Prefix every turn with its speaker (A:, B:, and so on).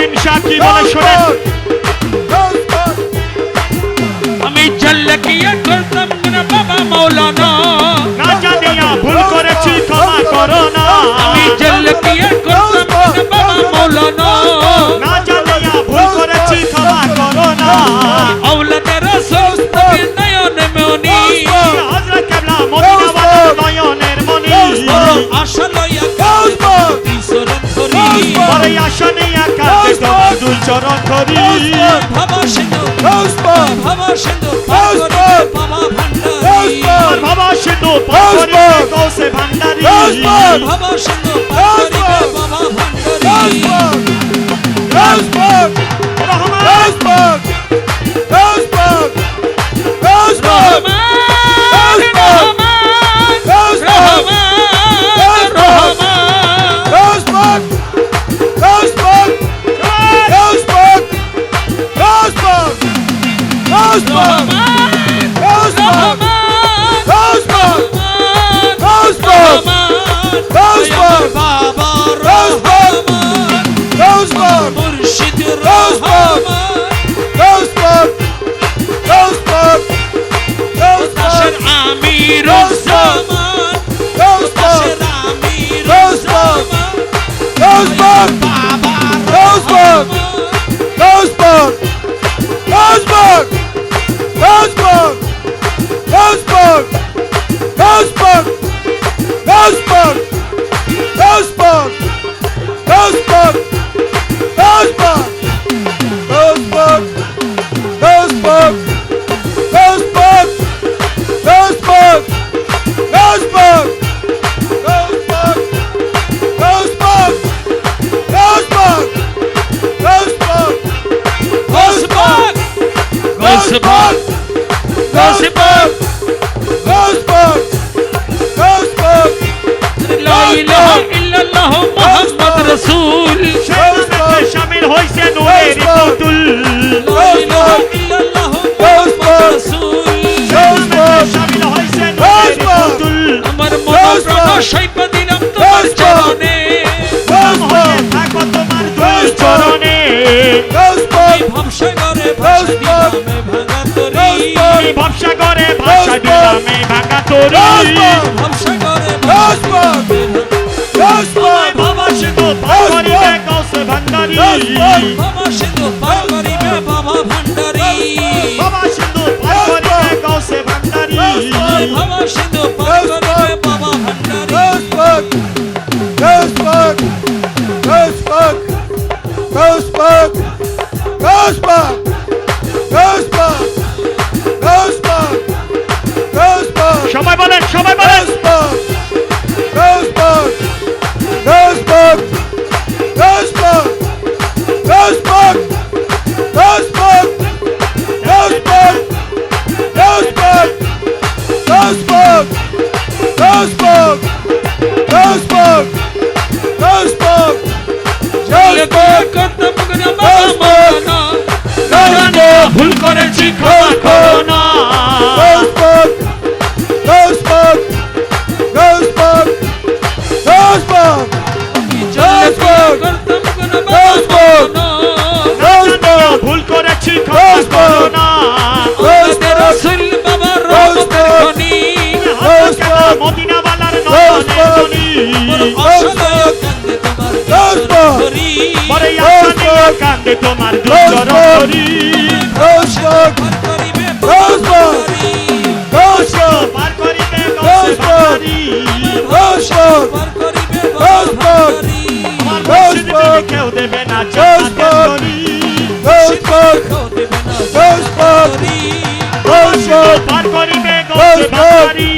A: মমিন শাহ কি বলে শোনেন
B: আমি জানলে কি করতাম না বাবা মাওলানা
A: না জানিয়া ভুল করেছি ক্ষমা করো না
B: আমি জানলে কি করতাম না বাবা মাওলানা
A: না জানিয়া ভুল করেছি ক্ষমা করো না
B: আওলাদে রাসূল নবী নয়নে মনি
A: হযরত কেবলা মদিনা ওয়ালার নয়নের মনি
B: আশা লইয়া কাঁদে দুই চরণ ধরি
A: বড় আশা নিয়া কাঁদে তোমার দুই চরণ ধরি
B: ভাবা সিন্ধু ভাবা সিন্ধু বাবা ভান্ডারি
A: বাবা সিন্ধু পারি কৌশে ভান্ডারি
B: বাবা সিন্ধু পারি বাবা ভান্ডারি শামিল হইছে নূরের পুতুল শামিল হইছে নূরের পুতুল আমার মন প্রাণ সইপা দিলাম তোমার চরণে
A: থাকো তোমার দুই চরণে
B: ভবসাগরে ভাসা
A: দিলামে ভাঙা তরি
B: ভবসাগরে
A: বাবা সিন্ধু পার করিবে কৌশে ভান্ডারি
B: বাবা সিন্ধু পার করিবে বাবা ভান্ডারি
A: বাবা সিন্ধু পার করিবে কৌশে ভান্ডারি
B: বাবা সিন্ধু পার করিবে বাবা ভান্ডারি
A: সবাই বলেন সবাই বলেন ভুল করেছি ক্ষমা করো না ভুল করেছি ক্ষমা করো না মদিনা ওয়ালার নয়নের মনি বড় আশা নিয়া কাঁদে তোমার দুই চরণ ধরি পার করিবে আমার মুর্শিদ কেউ দেবে না চাঁদরি পার করিবে গৌসে ভান্ডারি